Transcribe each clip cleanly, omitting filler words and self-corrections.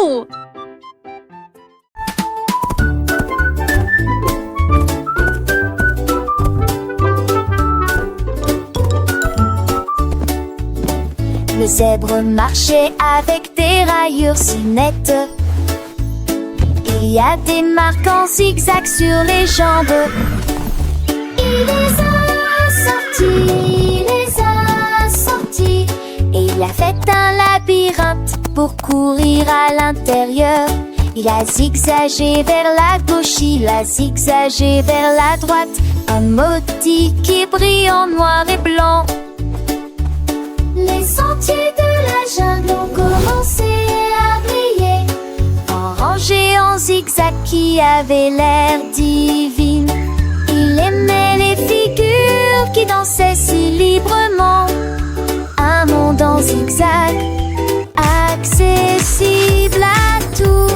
Wouhou! Le zèbre marchait avec des rayures si nettes. Il y a des marques en zigzag sur les jambes. Il les a sortis, et il a fait un labyrinthe pour courir à l'intérieur. Il a zigzagé vers la gauche, il a zigzagé vers la droite. Un motif qui brille en noir et blanc. Les sentiers de la jungle ont commencé à briller, en rangée, en zigzag qui avaient l'air divine. Il aimait les figures qui dansaient si librement. Un monde en zigzag, accessible à tous.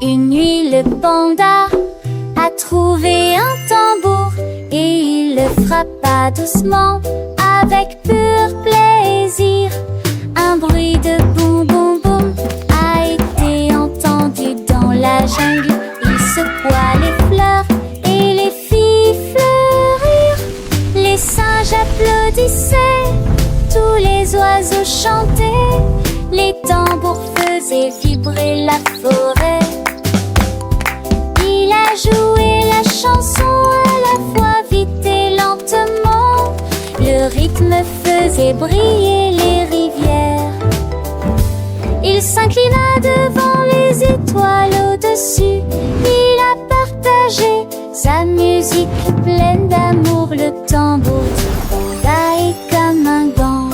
Une nuit, le panda a trouvé un tambour et il le frappa doucement avec pur plaisir. Un bruit de boum boum boum a été entendu dans la jungle. Il secoua les fleurs et les fit fleurir. Les singes applaudissaient, tous les oiseaux chantaient. Les tambours faisaient vibrer la forêt. Il a joué la chanson à la fois vite et lentement. Le rythme faisait briller les rivières. Il s'inclina devant les étoiles au-dessus. Il a partagé sa musique pleine d'amour. Le tambour du panda est comme un gant.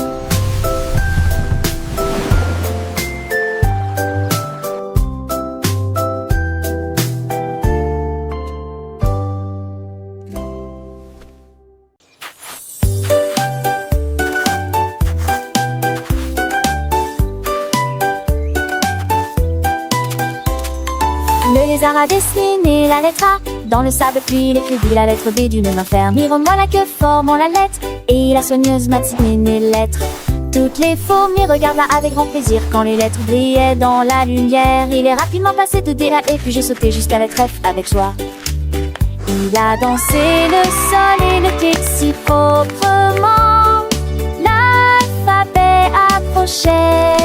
Le lézard a dessiné la lettre A dans le sable, puis il écrivit la lettre B d'une main ferme. Mire-moi la queue formant la lettre, et la soigneuse m'a dessiné les lettres. Toutes les fourmis regardent là avec grand plaisir quand les lettres brillaient dans la lumière. Il est rapidement passé de D à E, puis j'ai sauté jusqu'à la lettre F avec joie. Il a dansé le sol et le pied si proprement. L'alphabet approchait.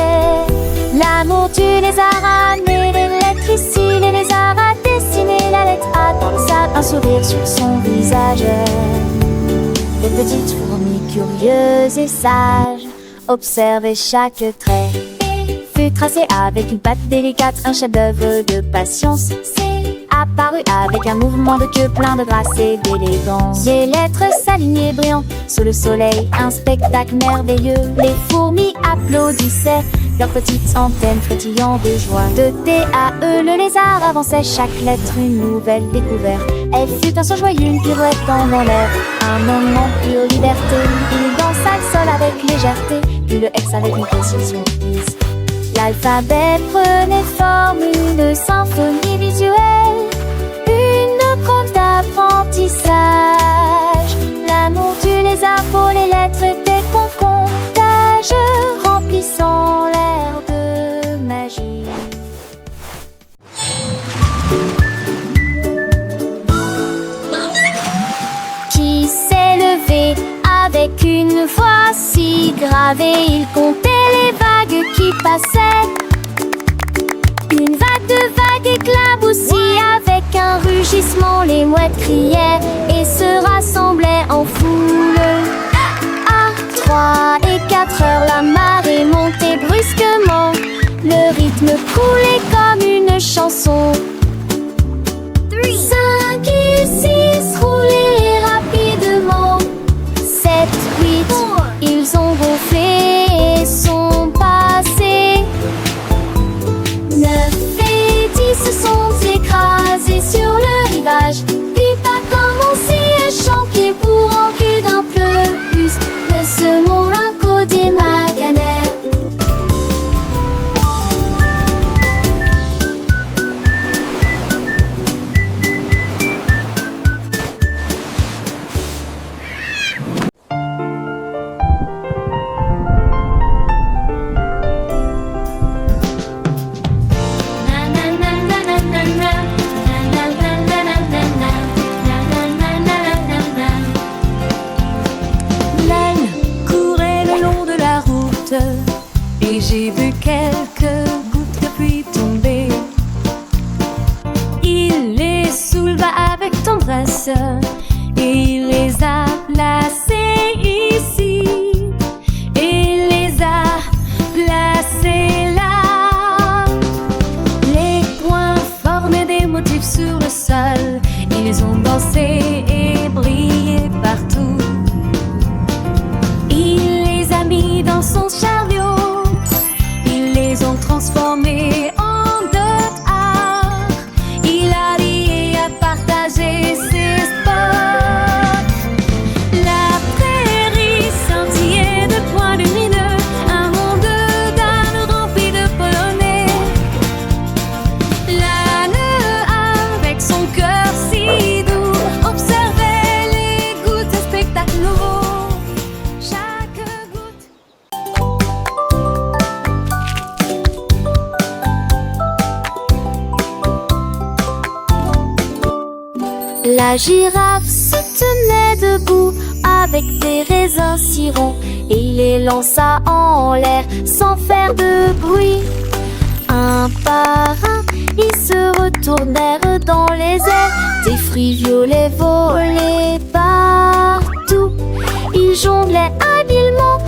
L'amour du lézard a amené les lettres ici. Le lézard a dessiné la lettre A dans le sable, un sourire sur son visage. Les petites fourmis curieuses et sages observaient chaque trait. Fut tracé avec une patte délicate, un chef-d'œuvre de patience. C'est apparu avec un mouvement de queue plein de grâce et d'élégance. Les lettres s'alignaient brillantes sous le soleil, un spectacle merveilleux. Les fourmis applaudissaient, leurs petites antennes frétillant de joie. De T à E, le lézard avançait, chaque lettre une nouvelle découverte. Elle fut un son joyeux, une pirouette dans l'air, un moment pure liberté. Il dansa le sol avec légèreté, puis le X avec une précision prise. L'alphabet prenait forme, une symphonie visuelle, une conte d'apprentissage. L'amour du lézard pour les lettres était contagieux, remplissant l'air de magie. Qui s'est levé avec une voix si gravée, il comptait les vagues qui passaient. Une vague de vagues éclaboussait, avec un rugissement, les mouettes criaient et se rassemblaient en foule. À 3 et 4 heures, la marée montait brusquement. Le rythme coulait comme une chanson. 5 et 6 roulaient rapidement. 7, 8, ils ont gonflé et sont passés. 9 et 10 se sont écrasés sur le rivage. Puis pas commencé à chanter pour en cul d'un peu plus de ce monde encodé maganer. et j'ai vu quelques gouttes de pluie tomber. Il les souleva avec tendresse et il les a placées ici. Il les a placées là. Les points formaient des motifs sur le sol. Ils ont dansé et brillé partout. Il les a mis dans son chariot. Ils les ont transformés en art. Il a ri et a partagé ses spots. La prairie scintillait de points lumineux. Un monde d'ânes rempli de polonais. L'âne avec son cœur si doux observait les gouttes, un spectacle nouveau. Chaque goutte. La girafe se tenait debout avec des raisins si ronds et il les lança en l'air sans faire de bruit. Un par un, ils se retournèrent dans les airs. Des fruits violets volaient partout. Il jonglait habilement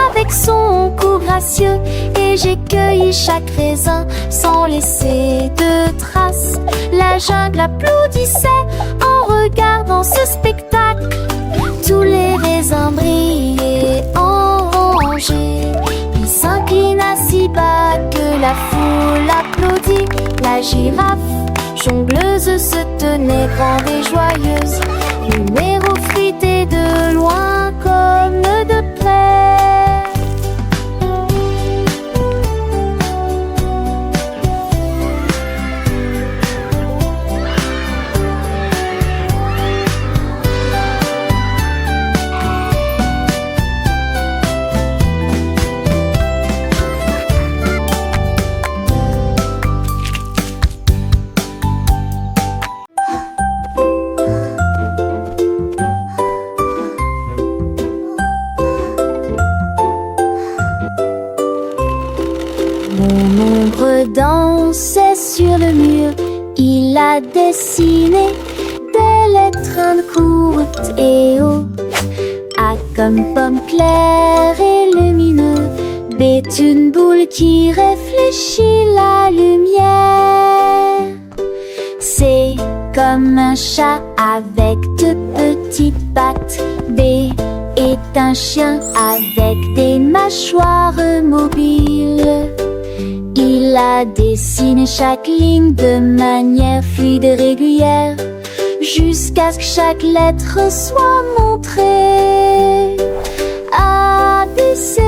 avec son cou gracieux et j'ai cueilli chaque raisin sans laisser de traces. La jungle applaudissait en regardant ce spectacle. Tous les raisins brillaient en rangée. Il s'inclina si bas que la foule applaudit. La girafe jongleuse se tenait grande et joyeuse. Numéro fruité de loin comme de près. Mon ombre dansait sur le mur. Il a dessiné des lettres courtes et hautes. A comme pomme claire et lumineux. B est une boule qui réfléchit la lumière. C comme un chat avec de petites pattes. D est un chien avec des mâchoires mobiles. Il a dessiné chaque ligne de manière fluide et régulière, jusqu'à ce que chaque lettre soit montrée. A, B, C,